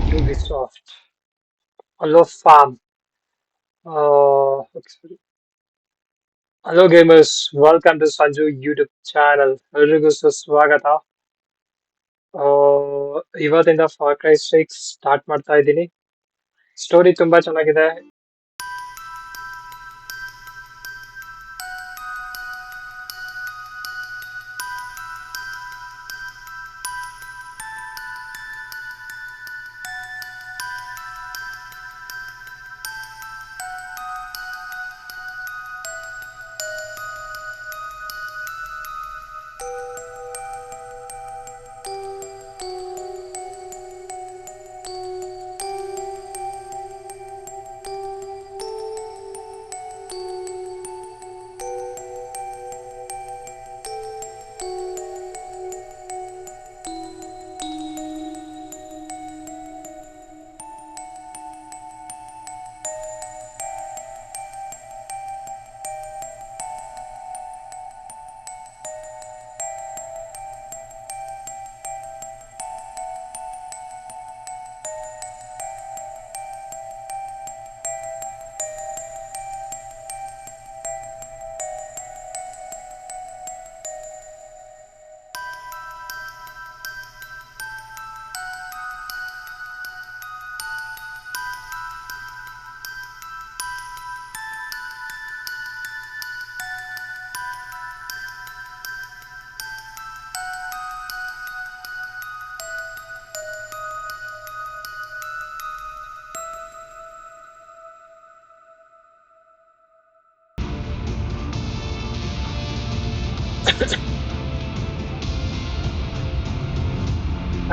Ubisoft. Hello, farm. Okay. Hello, gamers. Welcome to Sanju YouTube channel. ಎಲ್ರಿಗೂ ಸುಸ್ವಾಗತ. ಇವತ್ತಿಂದ for Cry 6 start ಮಾಡ್ತಾ ಇದ್ದೀನಿ. ಸ್ಟೋರಿ ತುಂಬಾ ಚೆನ್ನಾಗಿದೆ.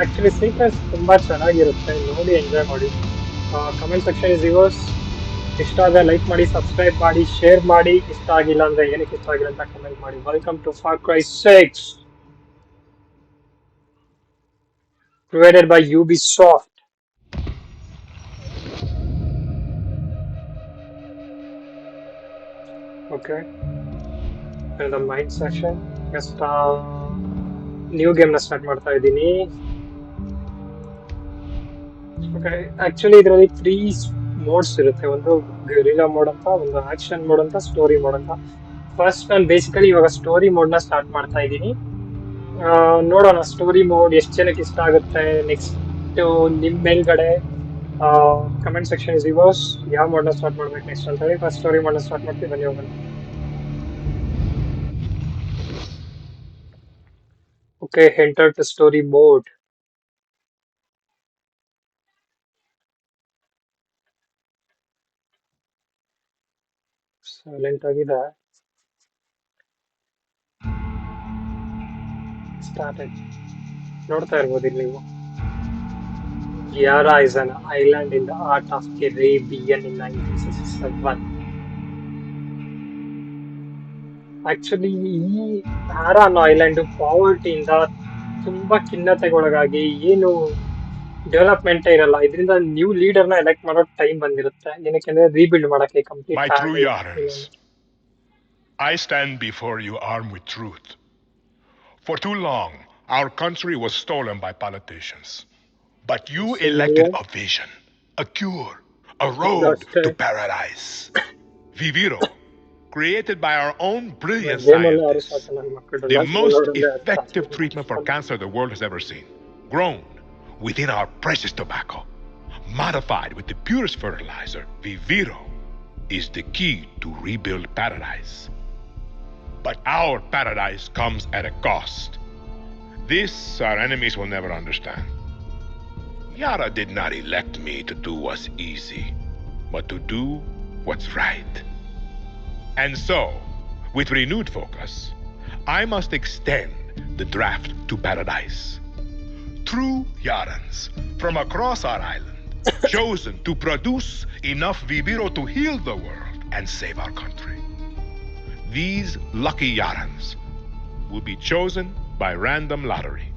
ಆಕ್ಚುಲಿ ಸೀಕ್ವೆನ್ಸ್ ತುಂಬಾ ಚೆನ್ನಾಗಿರುತ್ತೆ. ನೋಡಿ ಎಂಜಾಯ್ ಮಾಡಿ. Comment section is yours. ಇಷ್ಟ ಆದರೆ ಲೈಕ್ ಮಾಡಿ, ಸಬ್ಸ್ಕ್ರೈಬ್ ಮಾಡಿ, ಶೇರ್ ಮಾಡಿ. ಇಷ್ಟ ಆಗಿಲ್ಲ ಅಂದ್ರೆ ಏನಕ್ಕೆ ಇಷ್ಟ ಆಗಿಲ್ಲ ಅಂತ ಕಮೆಂಟ್ ಮಾಡಿ. Welcome to Far Cry 6 created by Ubisoft. Okay, and the mind section. Just new game ನ ಸ್ಟಾರ್ಟ್ ಮಾಡ್ತಾ ಇದ್ದೀನಿ. ಓಕೆ, ಆಕ್ಚುಲಿ ಇದರಲ್ಲಿ ತ್ರೀ ಮೋಡ್ಸ್ ಇರುತ್ತೆ. ಒಂದು ಗೆರಿಲ್ಲಾ ಮೋಡ್ ಅಂತ, ಒಂದು ಆಕ್ಷನ್ ಮೋಡ್ ಅಂತ, ಸ್ಟೋರಿ ಮೋಡ್ ಅಂತ. ಫಸ್ಟ್ ನಾನು ಬೇಸಿಕಲಿ ಇವಾಗ ಸ್ಟೋರಿ ಮೋಡ್ ನ ಸ್ಟಾರ್ಟ್ ಮಾಡ್ತಾ ಇದ್ದೀನಿ. ನೋಡೋಣ ಸ್ಟೋರಿ ಮೋಡ್ ಎಷ್ಟು ಜನಕ್ಕೆ ಇಷ್ಟ ಆಗುತ್ತೆ. ನೆಕ್ಸ್ಟ್ ನಿಮ್ ಮೇಲ್ಗಡೆ ಕಮೆಂಟ್ ಸೆಕ್ಷನ್ ಇಸ್ ಯುವರ್ಸ್. ಯಾವ ಮೋಡ್ ನ ಸ್ಟಾರ್ಟ್ ಮಾಡ್ಬೇಕು ನೆಕ್ಸ್ಟ್ ಅಂತ ಹೇಳಿ. ಫಸ್ಟ್ ಸ್ಟೋರಿ ಮೋಡ್ ನ ಸ್ಟಾರ್ಟ್ ಮಾಡ್ತೀವಿ. ಬನ್ನಿ ಹೋಗೋಣ. Okay, enter to story mode. Silent ಆಗಿದೆ. ಸ್ಟಾರ್ಟೆಡ್. ನೋಡ್ತಾ ಇರ್ಬೋದು ಇಲ್ಲಿ ನೀವು. Yara is an island in the heart of Caribbean in 1967. Actually ಈ ಹ್ಯಾರಾ ಅನ್ನೋ ಐಲ್ಯಾಂಡ್ ಪಾವರ್ಟಿಯಿಂದ ತುಂಬಾ ಖಿನ್ನತೆಗೊಳಗಾಗಿ ಏನು ಡೆವಲಪ್ಮೆಂಟ್ ಇರಲ್ಲ. ಇದರಿಂದ ನ್ಯೂ ಲೀಡರ್ ನ ಎಲೆಕ್ಟ್ ಮಾಡೋ ಟೈಮ್ ಬಂದಿರುತ್ತೆ. ಏನಕ್ಕೆ ರೀಬಿಲ್ಡ್ ಮಾಡಕ್ಕೆ complete My true Yarans, I stand before you armed with truth. For too long, our country was stolen by politicians. But you elected a vision, a cure, a road to paradise. Viviro, created by our own brilliant scientists. The most effective treatment for cancer the world has ever seen. Grown within our precious tobacco. Modified with the purest fertilizer, Viviro is the key to rebuild paradise. But our paradise comes at a cost. This our enemies will never understand. Yara did not elect me to do what's easy, but to do what's right. And so, with renewed focus, I must extend the draft to paradise. True Yarans from across our island, chosen to produce enough Viviro to heal the world and save our country. These lucky Yarans will be chosen by random lottery.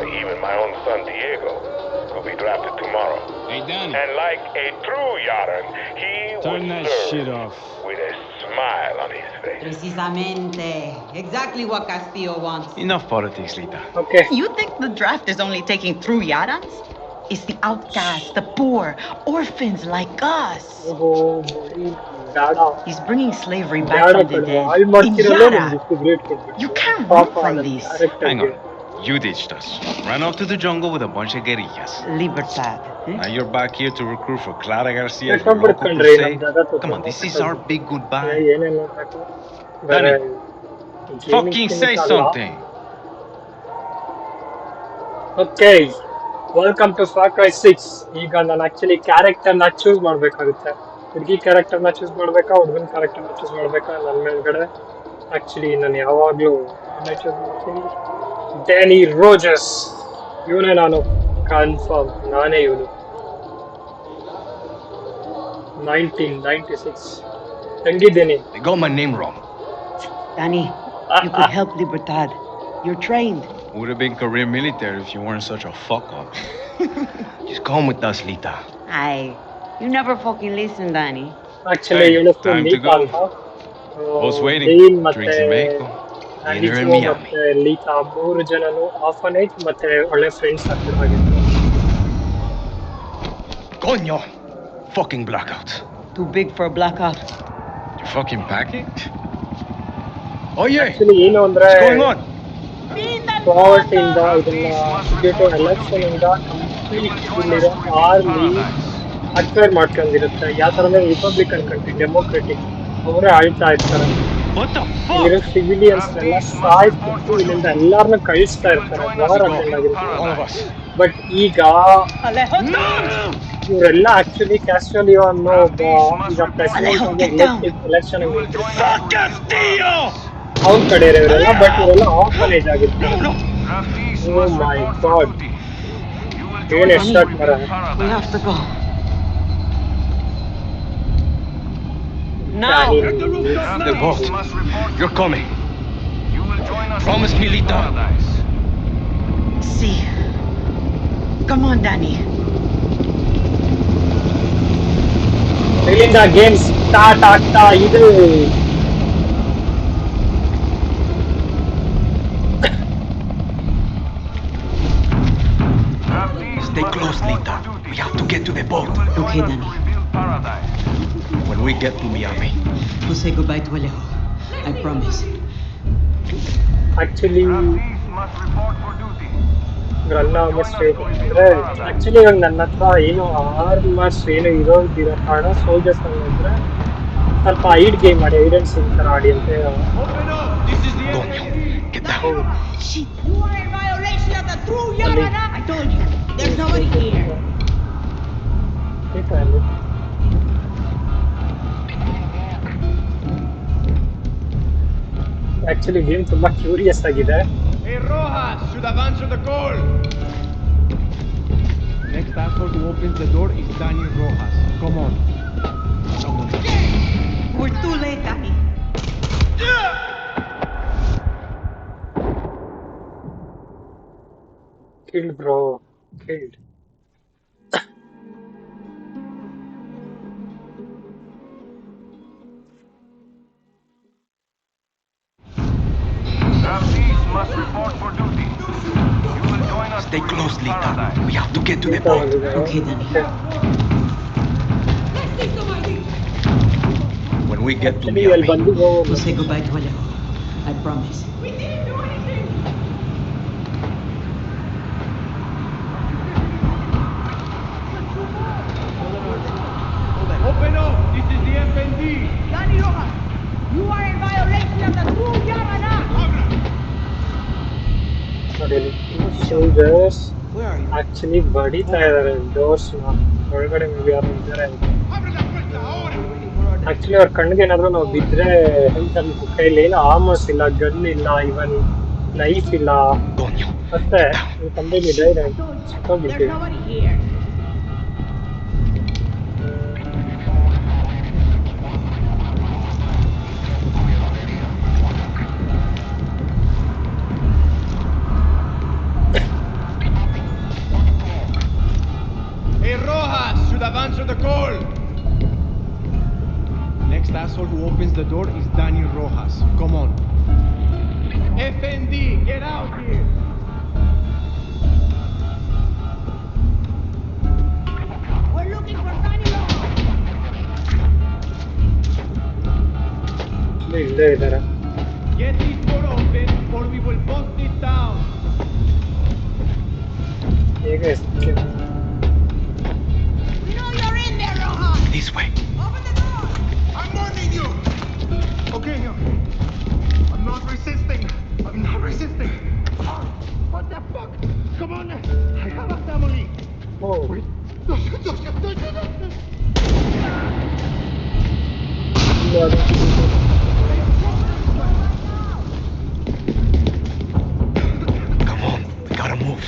Even my own son Diego could be drafted tomorrow. Hey, Danny, And like a true Yaran, he turn would that serve shit off. with a smile on his face. Precisamente. Exactly what Castillo wants. Enough politics, Lita. Okay. You think the draft is only taking through Yarans? It's the outcasts, the poor, orphans like us. ಹೋಗೋ ಬರೀ ಬ್ಯಾಡ He's bringing slavery back bad from the ಕಣೋ dead. ಹಾಳು In ಮಾಡ್ತಿರಲ್ಲೇ Yara. ನಮ್ಗೆ ಇಷ್ಟು great You ಕೊಟ್ಬಿಟ್ಟು can't ಪಾಪ root like ನಮ್ this. Hang ಕ್ಯಾರೆಕ್ಟರ್ಗೆ on. You ditched us. Ran off to the jungle with a bunch of guerrillas. Libertad. Now you're back here to recruit for Clara Garcia, your local ಕಣ್ರಿ ನಮ್ crusade. ಜಾಗ Come on, this is our big goodbye. ಏನೇನ್ ನೋಡ್ಬೇಕು ಬೇರೆ Fucking say something. Okay welcome to Far Cry 6. ಈಗ ನಾನು actually ಕ್ಯಾರೆಕ್ಟರ್ನ choose ಮಾಡ್ಬೇಕಾಗುತ್ತೆ. ಹುಡುಗಿ ಕ್ಯಾರೆಕ್ಟರ್ನ ಚೂಸ್ ಮಾಡ್ಬೇಕಾ ಹುಡುಗನ ಕ್ಯಾರೆಕ್ಟರ್ನ ಚೂಸ್ ಮಾಡ್ಬೇಕಾ ನನ್ನ ಮೇಲ್ಗಡೆ ಆಕ್ಚುಲಿ ನಾನು ಯಾವಾಗಲೂ ಚೂಸ್ ಮಾಡ್ತೀನಿ ಡ್ಯಾನಿ ರೋಜರ್ಸ್. ಇವನೇ ನಾನು ಕನ್ಫರ್ಮ್ ನಾನೇ ಇವನು 1996 ಹೆಂಗಿದ್ದೀನಿ They got my name wrong. Danny, you could help Libertad. You're trained. Would have been career military if you weren't such a fuck up. Just come with us, Lita. Aye. You never fucking listen, Danny. Actually Hey, ಇವಳು time to ಲೀತಾ go. ಅಂತ Was waiting. Dean ಮತ್ತೆ Drinks in Mexico. Dinner in ಅನಿಚೋ Miami. ಮತ್ತೆ ಲೀತಾ ಮೂರು ಜನನು ಆಫನೇಜ್ ಮತ್ತೆ ಒಳ್ಳೆ friends ಆಗಿದ್ರು. Coño! Fucking blackout. Too big for a blackout. You fucking packing? Oh yeah. Actually ಏನು ಅಂದ್ರೆ What's going on? ಪಾವರ್ಟಿ ಇಂದ ಇದನ್ನ ಡಿಬೇಟಿವ್ ಎಲೆಕ್ಷನ್ ಇಂದ ಕಂಪ್ಲೀಟ್ ಇಲ್ಲಿರೋ ಆರ್ಮಿ ಅಕ್ವೈರ್ ಮಾಡ್ಕೊಂಡಿರುತ್ತೆ. ಯಾವ ತರ ಅಂದ್ರೆ ರಿಪಬ್ಲಿಕನ್ ಕಂಟ್ರಿ ಡೆಮೋಕ್ರೆಟಿಕ್ ಅವರೇ ಆಳ್ತಾ ಇರ್ತಾರೆ. What the ಇಲ್ಲಿರೋ fuck? ಸಿವಿಲಿಯನ್ಸ್ ಎಲ್ಲ ಸಾಯ್ಬಿಟ್ಟು ಇಲ್ಲಿಂದ ಎಲ್ಲಾರನ್ನ ಕಳಿಸ್ತಾ ಇರ್ತಾರೆ. ವಾರ್ ಅಟೆಂಡ್ ಆಗಿರುತ್ತೆ. All of us. ಬಟ್ ಈಗ No! ಇವರೆಲ್ಲ ಆಕ್ಚುಲಿ ಕ್ಯಾಸ್ಟೋಲಿಯೋ ಅನ್ನೋ ಒಬ್ಬ ಈಗ ಪ್ರೆಸಿಡೆಂಟ್ ಎಲೆಕ್ಷನ್ Fuck Castillo! ಅವ್ನ ಕಡೆ ಇವರೆಲ್ಲ. ಬಟ್ ಇವರೆಲ್ಲ ಆಫನೇಜ್ ಆಗಿರ್ತಾರೆ. No! ಓ ಮೈ ಗಾಡ್ ಏನ್ ಎಷ್ಟಾಗಿ ಮರ We have to go. Now! The boat. You're coming. Promise me, Lita. See. Come on, Danny. ಇಲ್ಲಿಂದ ಗೇಮ್ ಸ್ಟಾರ್ಟ್ ಆಗ್ತಾ ಇದೆ. Stay close, Lita. We have to get to the boat. Okay, Danny. When we get to Miami. We'll say goodbye to Alejo. I promise. Actually run ಅಂದ್ರೆ actually ಇವಾಗ ನನ್ನ ಹತ್ರ ಏನು armours ಏನು ಇರೋದಿರೋ ಕಾರಣ ಸೋಲ್ಜರ್ಸ್ ಅಂದ್ರೆ ಸ್ವಲ್ಪ ಐಡ್ ಗೇಮ್ ಮಾಡಿ ಐಡೆಂಟ್ ಸಿಂಗ್ ತರ ಆಡಿ ಅಂತ Coño. Get down. Shit. You are in violation of the true Yarana. I told you. There's nobody here. Actually game ತುಂಬಾ ಕ್ಯೂರಿಯಸ್ ಆಗಿದೆ. Hey Rojas, should have answered the call. Next asshole who opens the door is Danny Rojas. Come on. Someone. We're too late, Danny. Killed, bro. Killed. Must report for duty. You will join us. Stay close, Lita. We have to get to the Lita boat. ಬಂದಿದೆ. Okay, Danny. When we get to Actually, ಅಲ್ಲಿ Miami. ಬಂದು We'll say goodbye to Alejo. I promise. Open up. This is the FND. Danny Rojas, you are in violation of the true Yarana. ನೋಡಿ soldiers Where are you? Actually ಬಡಿತಾ ಇದಾರೆ doors ಒಳಗಡೆ ಯಾರು ಇದ್ದಾರೆ. Actually ಅವ್ರ ಕಣ್ಣಿಗೆ ಏನಾದ್ರು ನಾವು ಬಿದ್ರೆ ಹೇಳ್ತಾರೆ ಕೈಲಿ ಏನು ಆರ್ಮರ್ಸ್ ಇಲ್ಲ, ಗನ್ ಇಲ್ಲ, ಇವನ್ ನೈಫ್ ಇಲ್ಲ. Coño. ಮತ್ತೆ ಈ company direct There's ಸಿಕ್ಕೋಗ್ಬಿಡ್ತೀವಿ. nobody here. asshole who opens the door is Danny Rojas. Come on. FND, get out here! We're looking for Danny Rojas. ಇಲ್ಲೇ ಇದ್ದಾರೆ. Get this door open or we will bust it down. ಹೇಗೆ escape? We know you're in there, Rojas. This way. Open the door. I'm warning you! Okay, okay. I'm not resisting. I'm not resisting. Ah, what the fuck? Come on. I have a family. Oh, Wait. ಇಲ್ಲ ಅದು. Come on, we gotta move.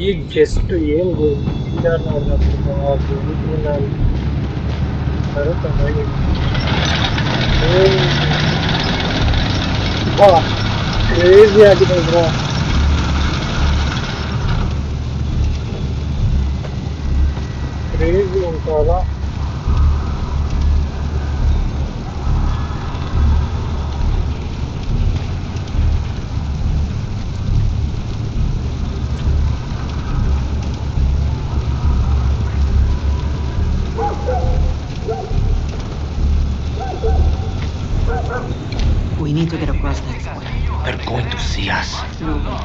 ಈಗ just ಏನು ನೋಡ್ಬೇಕು ಬರುತ್ತೆ ಹಾಗೆ. Crazy ಆಗಿದೆ bro. Crazy ಉಂಟಲ್ಲ. We need to get across that square. They're going to see us. No way.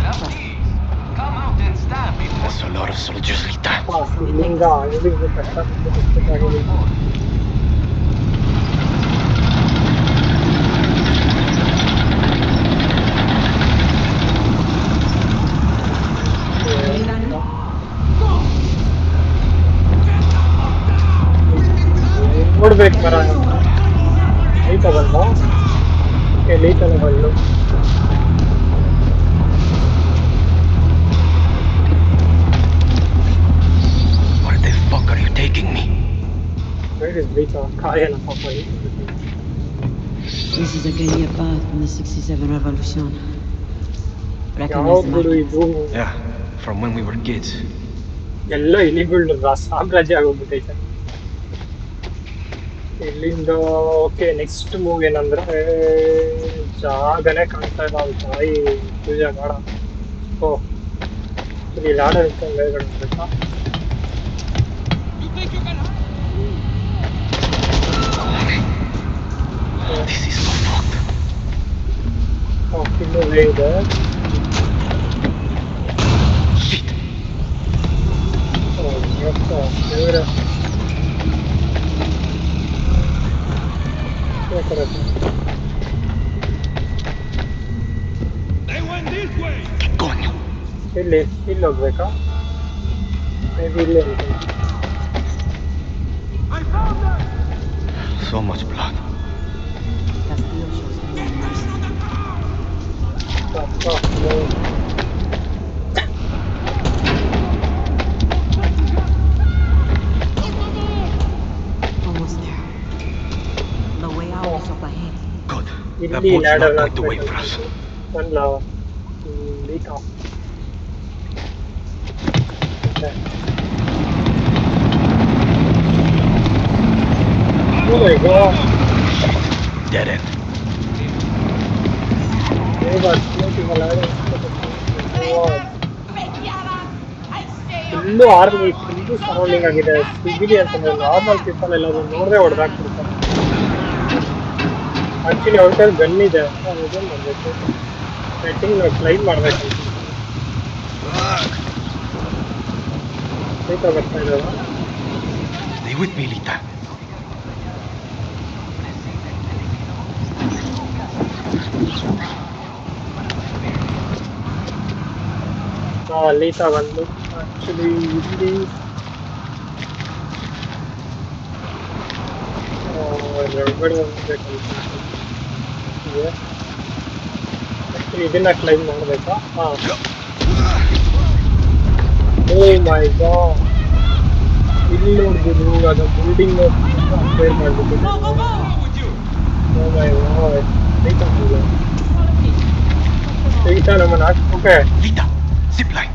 Trust me. Come out and stand before There's a lot of soldiers, Lita. ಇಲ್ಲಿಂದ ಇಲ್ಲಿಗೆ ಕಷ್ಟ ಬಿಡಬೇಕಾಗಿದೆ. ನೋಡ್ಬೇಕು ಮರ ಲೈಟ್ ಆಗಲ್ವಾ? Okay light ಎಲ್ಲ ಬಳ್ಳು. Where the fuck are you taking me? Where is Lita? ಕಾಯಲ್ಲ ಪಾಪ. This is a guerrilla path from the 67 Revolution. Recognize ಯಾವ್ದು the ಬಿಡು markings? ಇದು? Yeah, from when we were kids. ಎಲ್ಲ ಇಲಿಗಳು ಸಾಮ್ರಾಜ್ಯ ಆಗೋಗ್ಬಿಟ್ಟೈತೆ. ಇಲ್ಲಿಂದ ಓಕೆ ನೆಕ್ಸ್ಟ್ ಮೂವ್ ಏನಂದ್ರೆ ಜಾಗನೇ ಕಾಣ್ತಾ ಇಲ್ಲ. ಅವ್ನ ತಾಯಿ ಪೂಜೆ ಮಾಡ. ಓ ಇಲ್ಲಿ ಲಾಡ ಇಟ್ಕೊಂಡು ಮೇಲ್ಗಡೆ ಹೋಗ್ಬೇಕಾ? This is so fucked. ಇನ್ನೂ ವೇ ಇದೆ. Shit. ದೇವ್ರೆ. They went this way. Keep going. ಇಲ್ಲಿ ಹೋಗ್ಬೇಕಾ? ಮೇ ಬಿ ಇಲ್ಲೇ ಅನ್ಕೊಂಡು. I found them. So much blood. Castillo shows no mercy. Almost there. The way out is up ahead. Good. That ಇಲ್ಲಿ boat's ladder not going to wait for us. ಅಲ್ಲ Lita. Oh my god. Dead end. Full army full surrounding ಆಗಿದೆ. Civilians ಅಂದ್ರೆ normal people ಎಲ್ಲ ನೋಡಿದ್ರೆ ಹೊಡೆದಾಕ್ಬಿಡ್ತಾರೆ. Actually ಅವ್ರ ಕೈಲಿ gun ಇದೆ. ಇದನ್ನು ಮಾಡಬೇಕು. ಐ ಥಿಂಕ್ ನಾವು ಕ್ಲೈಮ್ ಮಾಡಬೇಕು. Lita ಬರ್ತಾ ಇದ್ದಾರಾ? Stay with me, Lita. Lita ಬಂದು ಆಕ್ಚುಲಿ ಇಲ್ಲಿ ಹೊರಗಡೆ ಹೋಗ್ಬೇಕಂತ ಆಕ್ಚುಲಿ ಇದನ್ನ ಕ್ಲೈಮ್ ಮಾಡಬೇಕಾ? ಹಾಂ. ಓ ಮೈ ಗಾಡ್, ಇಲ್ಲಿ ನೋಡಿದ್ರು ಅದು ಬಿಲ್ಡಿಂಗ್ ಅಪ್ಗ್ರೇಡ್ ಮಾಡಿಬಿಟ್ಟು. ಓ ಮೈ ಗಾಡ್, Lita ನಮ್ಮನ್ನ ಓಕೆ. Lita, zip line.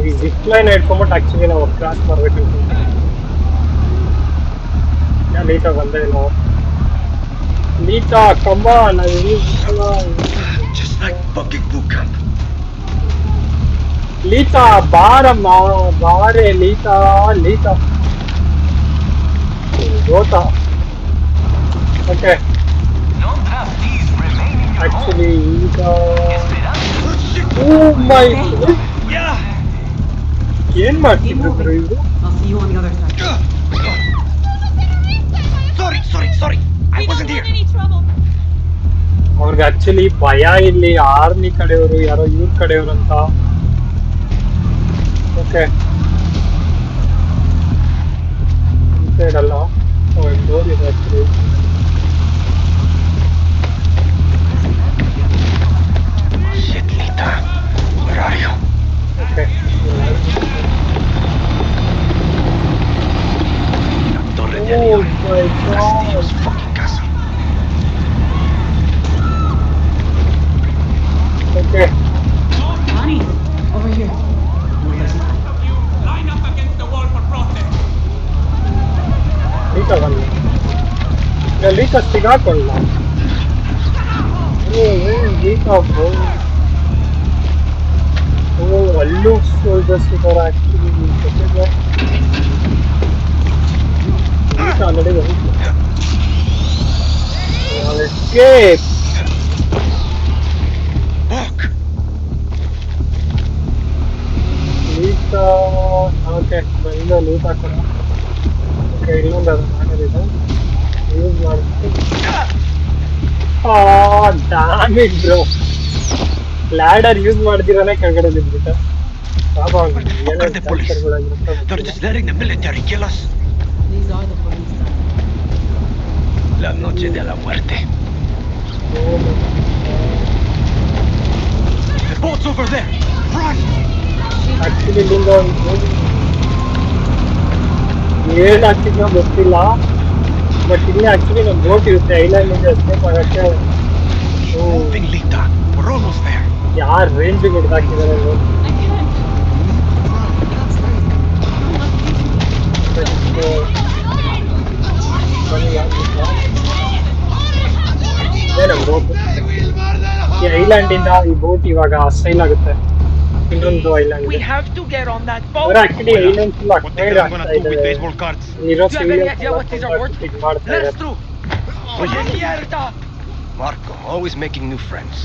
ಈ ಜಿಪ್ ಲೈನ್ ಹಿಡ್ಕೊಂಬಿಟ್ಟು ಆಕ್ಚುಲಿ ನಾವು ಕ್ರಾಸ್ ಮಾಡ್ಬೇಕು. ಲೀತಾ ಬಂದೇ ಇಲ್ಲ. ಲೀತಾ ಕಮ್ಮ Just like fucking boot camp. ಲೀತಾ ಬಾರಮ್ಮ ಬಾರೆ ಲೀತಾ ಲೀತಾ ಗೋತಾ. ಓಕೆ ಆಕ್ಚುಲಿ ಈಗ ಮೈ ಏನ್ ಮಾಡ್ತಿದ್ರು ಗುರು ಇವರು? I'll see you on the other side. Sorry. I wasn't here. Any trouble? ಅವ್ರಿಗೆ ಆಕ್ಚುಲಿ ಭಯ ಇಲ್ಲಿ ಆರ್ಮಿ ಕಡೆಯವರು ಯಾರೋ ಇವ್ರ ಕಡೆಯವರು ಅಂತ. ಓಕೆ ಇನ್ಸೈಡ್ ಅಲ್ಲ ಡೋರ್ ಇದೆ actually. Shit, Lita. Where are you? Okay La Torre de Oh Leon. my Castillo's god. fucking castle. Okay Connie, over here. Line up against the wall for protest. ಲೀತಾ ಬಂದ. ಲೀತಾ ಸಿಗಾಕೊಳ್ಳ. ಲೀತಾ bro. ಅಲ್ಲೂ soldiers ಇದ್ದಾರೆ actually ಜೊತೆಗೆ. ಲೀತಾ already ಹೋಯ್ತು. Escape. Fuck! ಲೀತಾ okay ಬಂದ ಲೀತಾ ಕೂಡ. Okay ಇನ್ನೊಂದು ಅದು ಮಾಡೋದಿದೆ ಯೂಸ್ ಮಾಡ್ಬಿಟ್ಟು ಡ್ಯಾಮೇಜ್ ಬ್ರೋ. ಲ್ಯಾಡರ್ ಯೂಸ್ ಮಾಡ್ದಿರಾನೆ ಕೆಳಗಡೆ ಬಿದ್ಬಿಟ್ಟೆ. ಪಾಪ Where the fuck are the police? They're just letting the military kill us. These are the police. La noche de la muerte. The boat's over there. Run! Actually ಇಲ್ಲಿಂದ ಒಂದು ಏನ್ ಆಗ್ತಿದ್ನೋ ಗೊತ್ತಿಲ್ಲ. But ಇಲ್ಲಿ actually ನಮ್ಮ boat ಇರುತ್ತೆ island ಇಂದ escape ಆಗಕ್ಕೆ. Moving, Lita. We're almost there. ಯಾರ್ ರೇಂಜ್ ಹೊಡೆದಾಕಿದ್ದಾರೆ ನೋಡಿ. ಬೋಟ್ ಈ ಐಲ್ಯಾಂಡ್ ಇಂದ ಈ ಬೋಟ್ ಇವಾಗ ಸೈಲ್ ಆಗುತ್ತೆ ಇನ್ನೊಂದು island. We have to get on that boat. ಅವ್ರು actually island full What the hell acquire am I ಆಗ್ತಾ gonna do with ಇದ್ದಾರೆ. baseball cards? ಇಲ್ಲಿರೋ Do you have any idea what these are worth? ಇದು ಮಾಡ್ತಾ Let us ಇದ್ದಾರೆ. through. Oye, Mierda! Marco, always making new friends.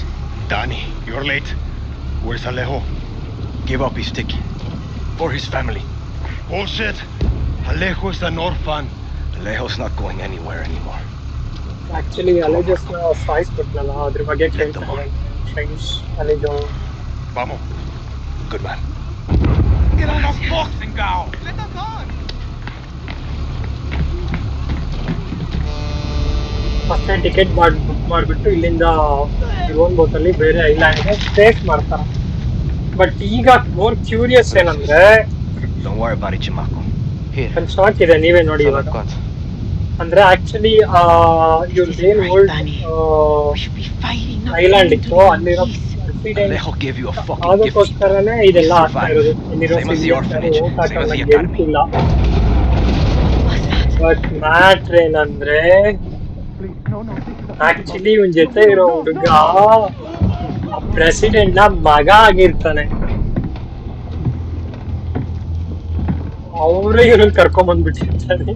Danny, you're late. Where's Alejo? Give up his ticket. For his family. Bullshit! Alejo is an orphan. Alejo's not going anywhere anymore. Actually ಅಲೆಜಸ್ನ ಸಾಯಿಸ್ಬಿಟ್ನಲ್ಲ ಅದ್ರ ಬಗ್ಗೆ ಕೇಳ್ತಾರೆ friends. Alejo Vamos. Good man. Get on the boxing gown! Let us on! ಫಸ್ಟೇ ticket book ಮಾಡಿಬಿಟ್ಟು ಇಲ್ಲಿಂದ own ಬೋಟಲ್ಲಿ ಬೇರೆ ಐಲ್ಯಾಂಡ್ಗೆ ಸ್ಟೇಸ್ ಮಾಡ್ತಾರೆ. ಬಟ್ ಈಗ ಮೋರ್ ಕ್ಯೂರಿಯಸ್ ಏನಂದ್ರೆ Don't worry about it, Chamaco. Here. ಒಂದು ಶಾಕ್ ಇದೆ ನೀವೇ ನೋಡಿ That's all ಇವಾಗ. I've got. ಅಂದ್ರೆ ಆಕ್ಚುಲಿ ಇವ್ರದ್ದೇನು Right, old Danny. We should be fighting, not island fighting ಇತ್ತು to the ಅಲ್ಲಿರೋ peace. President Alejo gave you a fucking gift. ಅದಕ್ಕೋಸ್ಕರನೇ ಇದೆಲ್ಲ ಆಗ್ತಾ ಇರೋದು. ಇಲ್ಲಿರೋ Same as the orphanage, vote same as ಹಾಕಲ್ಲ the academy. ಗೆಲ್ತಿಲ್ಲ. What's that? But matter ಏನಂದ್ರೆ actually ಇವನ್ ಜೊತೆ ಇರೋ ಹುಡುಗ ಪ್ರೆಸಿಡೆಂಟ್ ನ ಮಗ ಆಗಿರ್ತಾನೆ. ಅವರು ಇವ್ರನ್ನ ಕರ್ಕೊಂಡ್ ಬಂದ್ಬಿಟ್ಟಿರ್ತಾರೆ.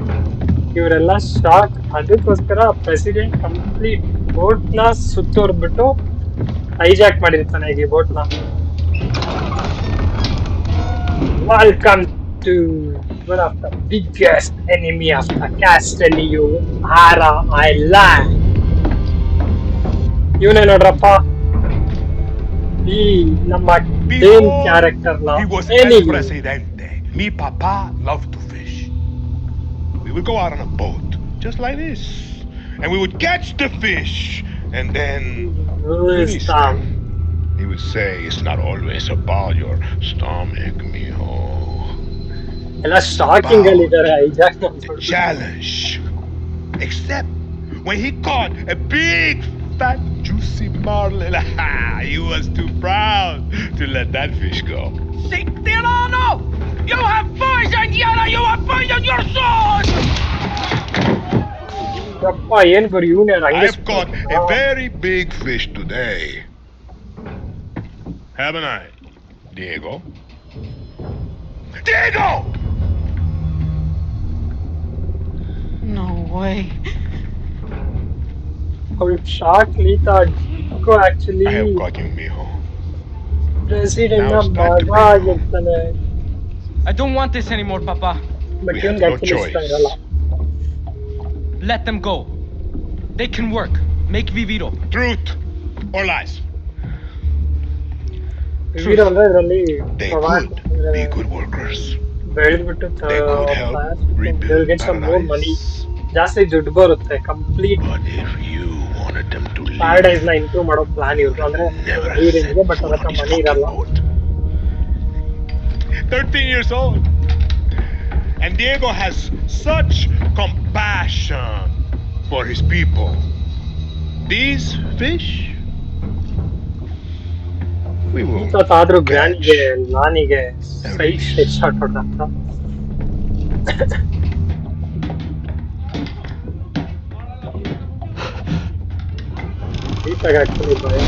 ಇವರೆಲ್ಲ ಶಾಕ್. ಅದಕ್ಕೋಸ್ಕರ ಪ್ರೆಸಿಡೆಂಟ್ ಕಂಪ್ಲೀಟ್ ಬೋಟ್ ನ ಸುತ್ತೋರ್ಬಿಟ್ಟು ಹೈಜಾಕ್ ಮಾಡಿರ್ತಾನೆ ಈ ಬೋಟ್ ನ. Welcome to one of the biggest enemy of the Castellio Ara Island. ಇವನೇ ನೋಡ್ರಪ್ಪ ಈ ನಮ್ಮ ಡೇನ್ ಕ್ಯಾರೆಕ್ಟರ್ ನ he was enemy. El Presidente. Mi papa loved to fish. We would go out on a boat, just like this, and we would catch the fish, and then Release them. he would say, "It's not always about your stomach, mijo. ಎಲ್ಲ stalking ಅಲ್ಲಿ ಇದಾರೆ hijack The challenge." Except when he caught a big, fat, juicy marlin, he was too proud to let that fish go. Say, Tirano! You have poisoned Yara! You have poisoned your sword! ಯಪ್ಪ ಏನ್ ಗುರು ಇವನೇ ಹಂಗೆ I've caught a very big fish today. Haven't I, Diego? Diego! No way. ಅವಳು shock Lita ಡಿಕೋ actually I have caught you, mijo. President ನ Now start ಮಗ to bring home. ಆಗಿರ್ತಾನೆ. I don't want this anymore, Papa. But We have ಇವನ್ಗೆ no actually ಇಷ್ಟ choice. ಇರಲ್ಲ. Let them go. They can work. Make Viviro. Truth or lies? ವೀರ ಅಂದ್ರೆ ಇದರಲ್ಲಿ They ಪ್ರವಾಸ could be good workers. ಬೆಳೆದ್ಬಿಟ್ಟು They could help rebuild get some more money, paradise. ಜಾಸ್ತಿ ದುಡ್ಡು ಬರುತ್ತೆ. Complete But if you wanted them to leave, paradise ನ improve ಮಾಡೋ ಪ್ಲಾನ್ ಇವ್ರದ್ದು. ಅಂದ್ರೆ never ಈ have ರೇಂಜ್ಗೆ, set ಬಟ್ foot ಅದಕ್ಕೆ on this ಮನಿ ಇರಲ್ಲ. fucking boat. 13 years old. And Diego has such compassion for his people. These fish, we will ಆದ್ರೂ catch. ಗ್ರ್ಯಾಂಡ್ಗೆ ನಾನಿಗೆ ಸೈಡ್ ಹೆಡ್ ಶಾಟ್ ಹೊಡೆದಂತ. ಗೀತಾಗ ಆಕ್ಚುಲಿ ಭಯ.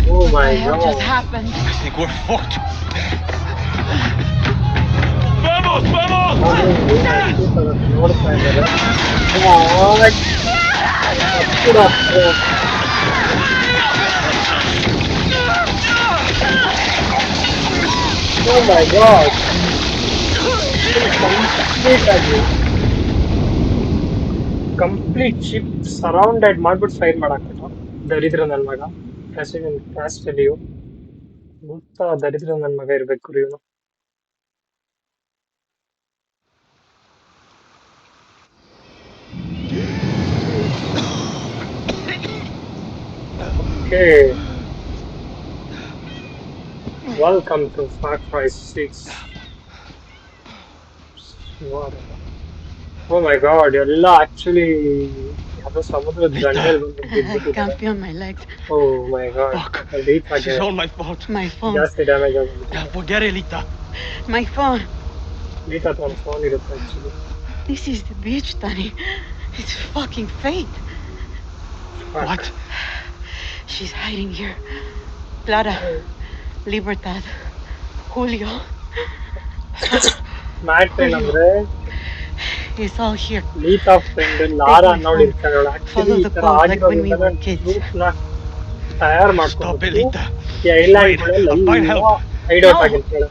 Oh my What the hell just god. happened? I think we're fucked. Vamos, vamos! ನೋಡ್ತಾ ಇದ್ದಾರೆ. Oh my god! Complete ship surrounded ಮಾಡ್ಬಿಟ್ಟು fire ಮಾಡಾಕ್ಬಿಟ್ಟು ದರಿದ್ರ ನನ್ ಮಗ. ಪ್ರೆಸಿಡೆಂಟ್ ಕ್ಯಾಸ್ಟೆಲಿಯೋ ಗೊತ್ತಾ, ದರಿದ್ರ ನನ್ ಮಗ ಇರ್ಬೇಕು ಇವನು. Okay, welcome to Far Cry 6. Oh my god, ಎಲ್ಲ ಆಕ್ಚುಲಿ ಯಾವ್ದೋ ಸಮುದ್ರದ ದಂಡೆಲ್ ಬಂದು I ಬಿದ್ಬಿಟ್ಟಿದ್ದಾರೆ. can't feel my legs. Oh my god, Fuck. Deep This ಆಗಿ is all my fault. My phone. ಜಾಸ್ತಿ ಡ್ಯಾಮೇಜ್ ಆಗಿದೆ. Now forget it, Lita. My phone. ಡೀಟ್ ಹತ್ರ ಒಂದು ಫೋನ್ ಇರುತ್ತೆ actually. This is the beach, Danny. It's fucking fate. What? She's hiding here. Clara, Libertad, Julio. ಮ್ಯಾಟ್ ಏನಂದ್ರೆ It's all here. Lita friend Lara ಅನ್ನೋಳು ಇರ್ತಾಳೆ. ಆಕ್ಚುಲಿ ಈ ತರ ಆಗಿರೋದ್ರಿಂದ ಟ್ರೂಪ್ ನ ತಯಾರು Stop it, ಮಾಡ್ಕೊಂಡು Lita. ಈ ಐಲ್ಯಾಂಡ್ಗಳೆಲ್ಲ Find help. ಹೈಡೌಟ್ No. ಆಗಿರ್ತಾಳೆ.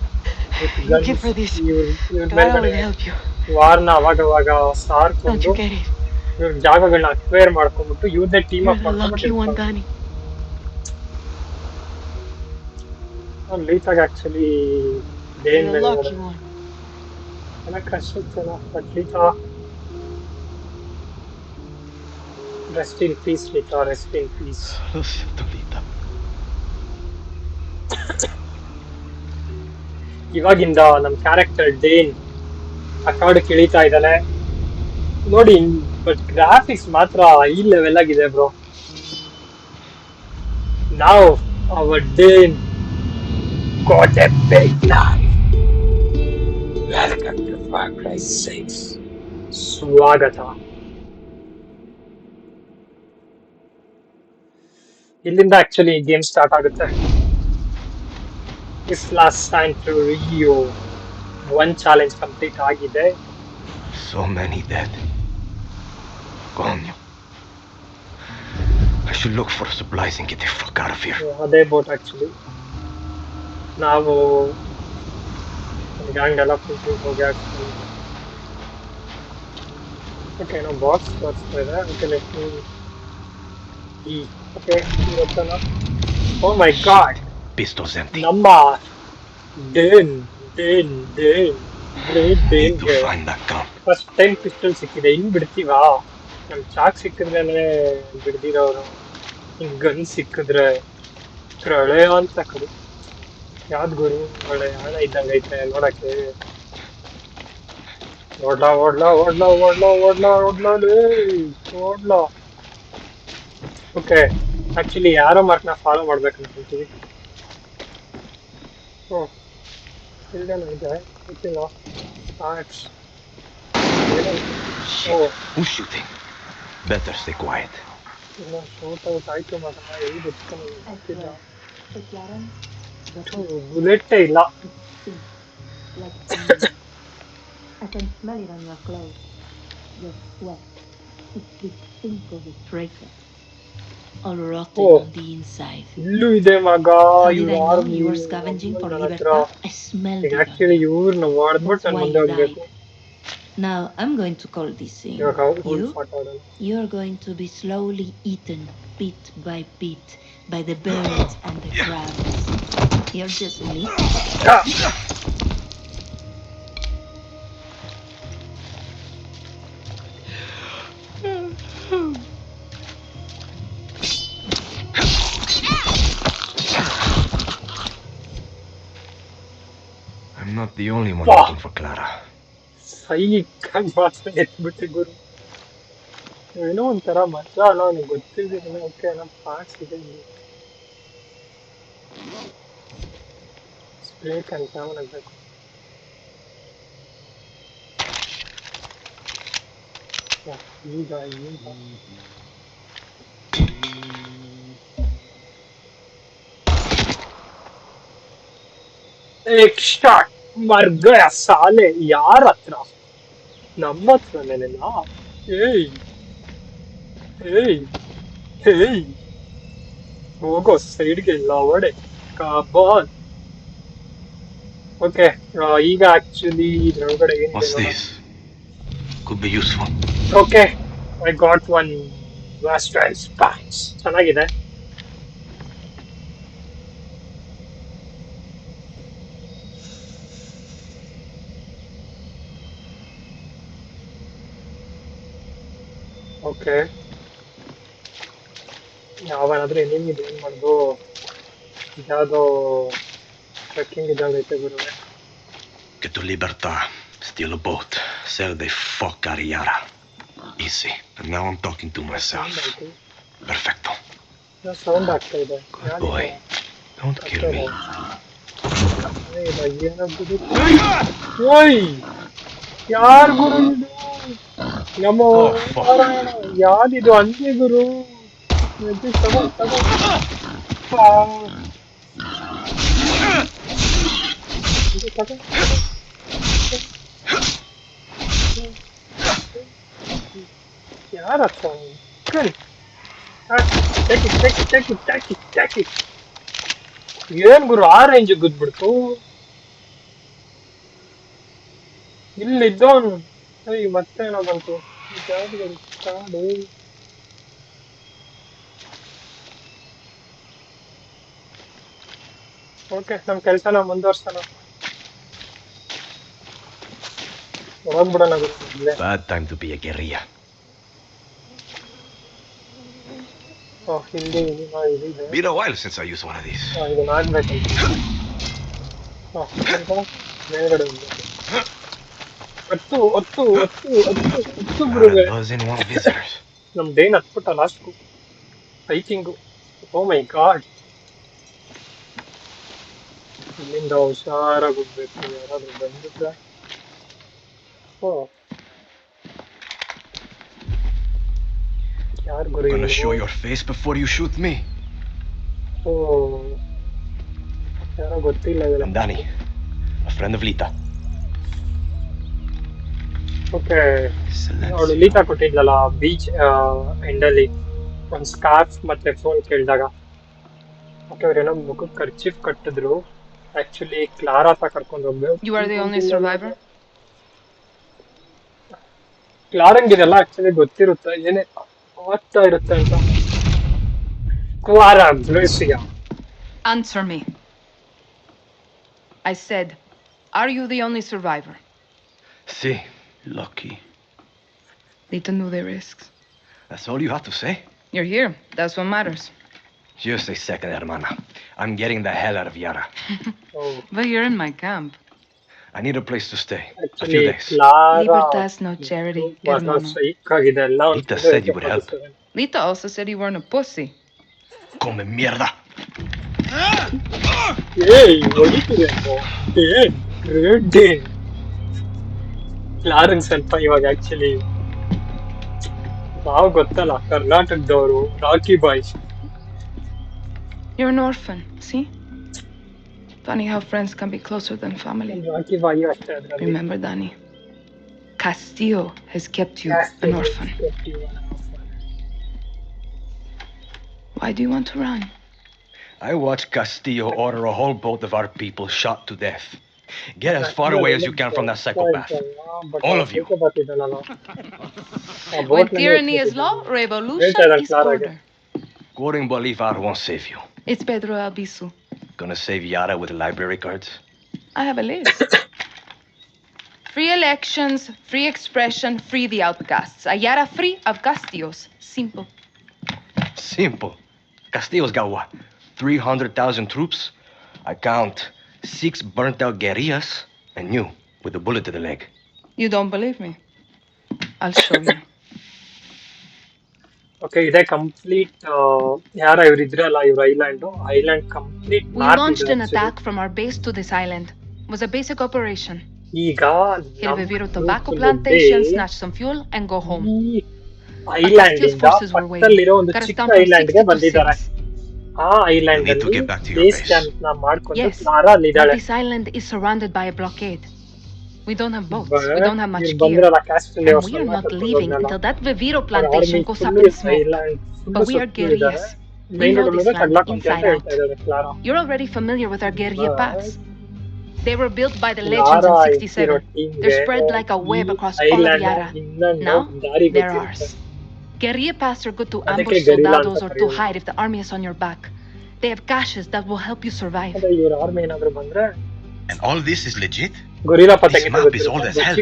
Looking for this. ಇವ್ರ Clara will ಮೇಲ್ಗಡೆ help you. ವಾರ್ನ ಅವಾಗ Don't ಸಾರ್ಕೊಂಡು you get it? ಇವ್ರ ಜಾಗಗಳನ್ನ ಅಕ್ವೈರ್ ಮಾಡ್ಕೊಂಡ್ಬಿಟ್ಟು ಇವ್ರದೇ team You're up the lucky one, ಮಾಡ್ಕೊಂಡ್ಬಿಟ್ಟು Danny. ಲೀತಾಗ actually You're Dane the lucky one. ಎಲ್ಲ ಕಷ್ಟ ಇತ್ತಲ್ಲ. But Lita rest in peace, Lita rest in peace. Lo siento, Lita. ಇವಾಗಿಂದ ನಮ್ ಕ್ಯಾರೆಕ್ಟರ್ ಡೇನ್ ಆ ಕಾಡು ಇಳಿತಾ ಇದ್ದಾನೆ ನೋಡಿ. ಬಟ್ ಗ್ರಾಫಿಕ್ಸ್ ಮಾತ್ರ ಈ ಲೆವೆಲ್ ಆಗಿದೆ ಬ್ರೋ. ನಾವು hour ಡೇನ್ got a big life. Welcome to Far Cry 6. ಸ್ವಾಗತ. ಇಲ್ಲಿಂದ ಆಕ್ಚುಲಿ ಗೇಮ್ ಸ್ಟಾರ್ಟ್ ಆಗುತ್ತೆ. Isla Santorio 1 ಚಾಲೆಂಜ್ ಕಂಪ್ಲೀಟ್ ಆಗಿದೆ. So many dead. Coño. I should look for supplies and get the fuck out of here. ಅದೇ boat actually. ನಾವು gang ಎಲ್ಲ ಕೂತು ಹೋಗಿ ಹಾಕ್ತೀವಿ. ಓಕೆ, ನಾವು ಬಾಕ್ಸ್ ತೋರಿಸ್ತಾ ಇದೆ. ಓಕೆ, ಲೆಟ್ ಮೀ ಓಕೆ ಗೊತ್ತಲ್ಲ. Oh my god, Pistol's empty. ನಮ್ಮ Dane Dane Dane great Need to ಡೇನ್ಗೆ find that gun. First time pistol ಸಿಕ್ಕಿದೆ. ಹಿಂಗ್ ಬಿಡ್ತೀವಾ? ನಮ್ ಚಾಕ್ ಸಿಕ್ಕಿದ್ರೇನೆ ಬಿಡ್ದಿರೋರು, ಹಿಂಗ್ ಗನ್ ಸಿಕ್ಕಿದ್ರೆ ಪ್ರಳಯ ಅಂತ ಕಡೆ. ಯಾವ್ದು ಗುರು ಒಳ್ಳೆ ಹಣ ಇದ್ದಂಗೆ ಐತೆ ನೋಡಕ್ಕೆ. ಓಡ್ಲಾ ಓಡ್ಲಾ ಓಡ್ಲಾ ಓಡ್ಲಾ ಓಡ್ಲಾ ಓಡ್ಲಾ ಓಡ್ಲಾ. ಓಕೆ, ಆಕ್ಚುಲಿ ಯಾರೋ ಮಾರ್ಕ್ನ ಫಾಲೋ ಮಾಡ್ಬೇಕು ಅನ್ಕೊಂತೀವಿ. ಓ, ಇಲ್ಲೇನೋ ಇದೆ ಗೊತ್ತಿಲ್ಲ. ಆರ್ಟ್ಸ್. ಓ, Who's shooting? Better stay quiet. ಇನ್ನು ಶೂಟ್ ಔಟ್ ಆಯ್ತು ಮಗ, ಎಲ್ಲಿ ಗೊತ್ತಿಲ್ಲ ಗೊತ್ತಿಲ್ಲ. ಬುಲೆಟ್ಟೇ ಇಲ್ಲ. I can smell it on your clothes. Your sweat. It's the stink of a traitor. All rotten Oh. on the inside. ಇಲ್ಲೂ ಇದೆ ಮಗ. How did I know army you were scavenging for ನನ್ನ ಹತ್ರ. Libertad? I smelled ಈಗ it on actually you. ಇವ್ರನ್ನ ಹೊಡೆದ್ಬಿಟ್ಟು That's ನಾನು why ಮುಂದೆ you ಹೋಗ್ಬೇಕು. died. Now I'm going to call this in. ಇವಾಗ ಹುಲ್ You? ಫಾಟ್ ಆಡೋಣ. You're going to be slowly eaten bit by bit by the birds and the crabs. You're just meat. I'm not the only one looking for Clara. ಸೈಕಾಗಿ ಮಾತ್ರ ಎತ್ಬಿಟ್ಟೆ ಗುರು. ಏನೋ ಒಂಥರ ಮಜಾ ಅಲ್ಲ, ಅವ್ನಿಗೆ ಗೊತ್ತಿದ್ದೀನಿ. Okay, ನಮ್ಮ ಪಾರ್ಟ್ಸ್ ಇದೆ ಇಲ್ಲಿ. ಸ್ಪ್ರೇ ಕ್ಯಾನ್ ಕ್ಯಾಮನ್ ಆಗಬೇಕು. ಈಗ एक शॉट मर गया साले. यार ಹತ್ರ ನಮ್ಮ ಹತ್ರನೇನ? ಏಯ್ ಏಯ್ ಏಯ್ ಹೋಗೋ ಸೈಡ್ಗೆ ಇಲ್ಲ ಹೊಡೆ ಕಬಾಲ್. ಓಕೆ, ಈಗ ಆಕ್ಚುಲಿ ಇದ್ರೊಳಗಡೆ ಏನಿದೆ What's ನೋಡೋಣ. this? Could be useful. Okay, I got one western spots. ಚೆನ್ನಾಗಿದೆ. ಓಕೆ, ಯಾವನಾದ್ರೂ ಏನಿದೆ ಏನ್ ಮಾಡ್ದು. ಇದ್ಯಾವುದೋ ಟ್ರೆಕ್ಕಿಂಗ್ ಇದ್ದಂಗೆ ಐತೆ ಗುರುವೆ. Get to Libertad, steal a boat, sell the fuck out of Yara. Easy. And now I'm talking to myself. Perfecto. Sound ಆಗ್ತಾ ಇದೆ. Good boy. Don't kill me. ಯಾರ್ ಗುರು ಇದು? ನಮ್ಮ ಯಾವ್ದಿದು ಅಂಜೆ ಗುರು? ತಗೋ ತಗೋ. ಯಾರ ಏನ್ ಗುರು ಆ ರೇಂಜ್ ಗುದ್ಬಿಡ್ತು? ಇಲ್ಲಿದ್ದವನು ಮತ್ತೇನೋ ಬಂತು. ಕಾಡು. ಓಕೆ, ನಮ್ ಕೆಲ್ಸನ ಮುಂದುವರ್ಸೋಣ. ಹೋಗ್ಬಿಡೋಣ ಗುರು. Bad time to be a guerrilla. ಹಿಂದೆ ಇದಿದೆ. Been a while since I used one of these. ಇದು ಮಾಡ್ಬೇಕಂತ. ಮೇಲ್ಗಡೆ ಹತ್ತು ಹತ್ತು ಹತ್ತು ಹತ್ತು ಹತ್ತು ಗುರುವೆ. ನಮ್ ಡೇನ್ ಹತ್ಬಿಟ್ಟ ಲಾಸ್ಟ್ಗೂ ಹೈಕಿಂಗು. ಓ ಮೈ ಗಾಡ್. ಇಲ್ಲಿಂದ ಹುಷಾರಾಗಿ ಹೋಗ್ಬೇಕು. ಯಾರಾದ್ರೂ ಬಂದಿದ್ರೆ. ಓ, ಯಾರು ಗುರು? Gonna show your face before you shoot me. ಓ, ಯಾರೋ ಗೊತ್ತಿಲ್ಲ. I'm Danny, a friend of Lita. Okay, ಅವಳು ಲೀತಾ ಕೊಟ್ಟಿದ್ಲಲ್ಲ ಬೀಚ್ ಎಂಡಲ್ಲಿ ಒಂದು ಸ್ಕಾರ್ಫ್ ಮತ್ತೆ ಫೋನ್ ಕೇಳಿದಾಗ. ಓಕೆ, ಅವ್ರೇನೋ ಮುಖಕ್ಕೆ ಕರ್ಚೀಫ್ ಕಟ್ಟಿದ್ರು. ಆಕ್ಚುಲಿ ಕ್ಲಾರಾ ಹತ್ರ ಕರ್ಕೊಂಡು ಹೋಗ್ಬೇಕು. You are the only survivor? ಕ್ಲಾರಂಗಿದೆಲ್ಲ ಆಕ್ಚುಲಿ ಗೊತ್ತಿರುತ್ತೆ ಏನೇ ಆಗ್ತಾ ಇರುತ್ತೆ ಅಂತ. Clara Gracia. Answer me. I said, are you the only survivor? See, lucky. Lita knew the risks. That's all you have to say? You're here. That's what matters. Just a second, hermana. I'm getting the hell out of Yara. But you're in my camp. I need a place to stay. Actually, a few days. Libertad's no charity, hermano. Lita said you would help. Lita also said you weren't a pussy. Come mierda. Hey, ಹೊಡಿತಿರೇನು? Great day. Clarence ಸ್ವಲ್ಪ ಇವಾಗ actually ನಾವು ಗೊತ್ತಲ್ಲ ಕರ್ನಾಟಕದವರು ರಾಕಿ ಬಾಯ್. You're an orphan, see? Funny how friends can be closer than family. Rakhi ಬಾಯಿ ಅಷ್ಟೇ ಅದ್ರಲ್ಲಿ. Remember, Danny, Castillo has kept you an orphan. Why do you want to run? I watched Castillo order a whole boat of our people shot to death. Get as far away as you can from that psychopath. All of you. When tyranny is law, revolution is order. Quoting Bolivar won't save you. It's Pedro Albizu. Gonna save Yara with library cards? I have a list. Free elections, free expression, free the outcasts. A Yara free of Castillos. Simple. Simple. Castillo's got what? 300,000 troops? I count 6 burnt-out guerrillas and you with a bullet to the leg. You don't believe me? I'll show you. Okay, ಇದೆ complete ಯಾರ ಇವರಿದ್ರಲ್ಲ ಇವ್ರ island complete We launched an attack from our base to this island. It was a basic operation. ಈಗ Hit a Viviro tobacco plantation, snatch some fuel and go home. Island ಇಂದ ಪಕ್ಕದಲ್ಲಿರೋ ಒಂದು ಚಿಕ್ಕ island ಗೆ ಬಂದಿದ್ದಾರೆ. ಆ ಐಲ್ಯಾಂಡ್ ಅಲ್ಲಿ base camp ನ ಮಾಡ್ಕೊಂಡು Clara ಅಲ್ಲಿದ್ದಾಳೆ. This island is surrounded by a blockade. We don't have boats. We don't have much gear. And we are not leaving until that Viviro plantation goes up in smoke. But we are guerrillas. We know this land inside out. You're already familiar with our guerrilla paths. They were built by the legends in 67. They're spread like a web across all of Yara. Now, they're ours. Guerrilla paths are good to ambush soldados or to hide if the army is on your back. They have caches that will help you survive. And all this is legit? This map is old as hell.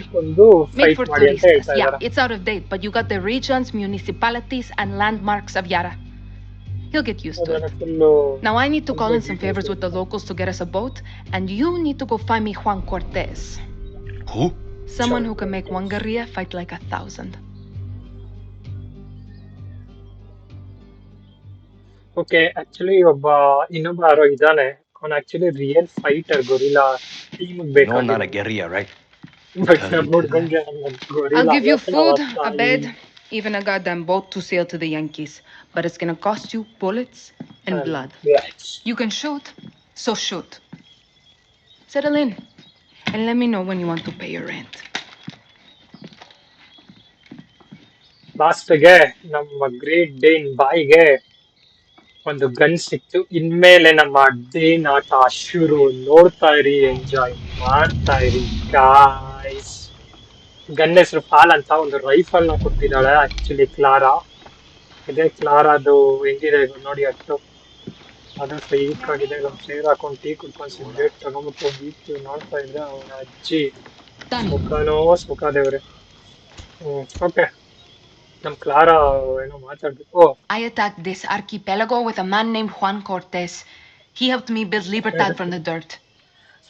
Made for tourists. Yeah, it's out of date, but you got the regions, municipalities, and landmarks of Yara. He'll get used to it. Now I need to call in some favors with the locals to get us a boat, and you need to go find me Juan Cortez. Who? Someone who can make one guerrilla fight like 1,000. Okay actually ಇನ್ನೊಬ್ಬ ಯಾರೋ ಇದ್ದಾನೆ. ಅವನು actually real fighter gorilla team ಬೇಕು. No, not a guerrilla, right? I'll give you food, a bed, even a goddamn boat to sail to the Yankees. But it's gonna cost you bullets and blood. You can shoot, so shoot. Settle in, and let me know when you want to pay your rent. ಲಾಸ್ಟ್ಗೆ ನಮ್ಮ great ಡೇನ್ ಬಾಯಿಗೆ ಒಂದು gun ಸಿಕ್ತು. ಇನ್ಮೇಲೆ ನಮ್ಮ ಡೇನ್ ಆಟ ಶುರು. ನೋಡ್ತಾ ಇರಿ, ಎಂಜಾಯ್ ಮಾಡ್ತಾ ಇರಿ ಗಾಯ್ಸ್. ಗನ್ ಹೆಸರು ಫಾಲ್ ಅಂತ ಒಂದು ರೈಫಲ್ ನ ಕೊಟ್ಟಿದ್ದಾಳೆ ಆಕ್ಚುಲಿ ಕ್ಲಾರಾ. ಇದೇ ಕ್ಲಾರಾದು ಹೆಂಗಿದೆ ನೋಡಿ ಅಷ್ಟು. ಅದು ಸೈಕ್ ಆಗಿದೆ. ನಮ್ಮ ಚೇರ್ ಹಾಕೊಂಡು ಟೀ ಕುಡ್ಕೊಂಡು ಸಿಗರೇಟ್ ತಗೊಂಡ್ಬಿಟ್ಟು ಬೀಚ್ ನೋಡ್ತಾ ಇದ್ರೆ ಅವನ ಅಜ್ಜಿ ಸುಖನೋ ಸುಖ ದೇವ್ರೆ. ಓಕೆ, ನಮ್ ಕ್ಲಾರಾ ಏನೋ ಮಾತಾಡ್ಬೇಕು. I attacked this archipelago with a man named Juan Cortez. He helped me build Libertad from the dirt.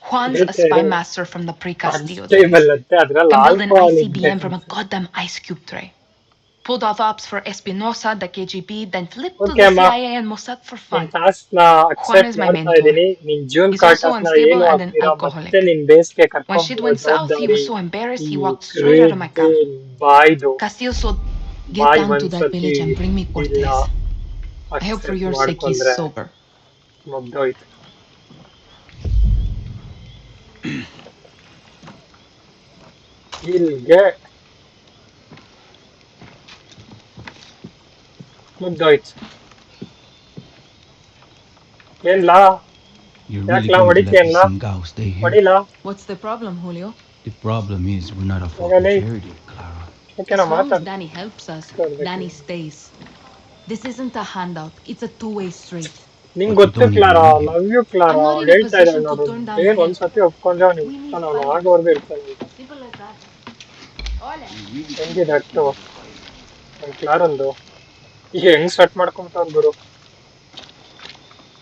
Juan's a spy master from the pre-Castillo days. Can build an ICBM from a goddamn ice cube tray. Pulled off ops for Espinosa, the KGB, then flipped to the CIA and Mossad for fun. Juan is my mentor. He's also unstable and an alcoholic. When shit went south, he was so embarrassed he walked straight out of my camp. Castillo said, "Get down to that village and bring me Cortez. I hope for your sake he's sober." ಮುಗ್ದೋಯ್ತು. ಏನ್ಲಾ ಯಾಕ್ಲಾ ಹೊಡಿತೀಯಲ್ಲ? ಹೊಡಿಲ. What's the problem, Julio? The problem is we're not a fucking charity, Clara. Okay, as long as Danny helps us, Danny stays. This isn't a handout. It's a two-way street. ನಿಂಗೆ ಗೊತ್ತು Clara, love you Clara. ಹೇಳ್ತಾ ಇದ್ದಾರೆ ನೋಡು, ಏನ್ ಒಂದ್ಸತಿ ಒಪ್ಕೊಂಡ್ರೆ ನಾನು ಆಗೋವರೆಗೂ ಇರ್ತಾನೆ. ಹೆಂಗಿದೆ ಅಟ್ಟು ಕ್ಲಾರಂದು ಈಗ ಹೆಂಗ್ ಸೆಟ್ ಮಾಡ್ಕೊಂತಾವ್ ಗುರು.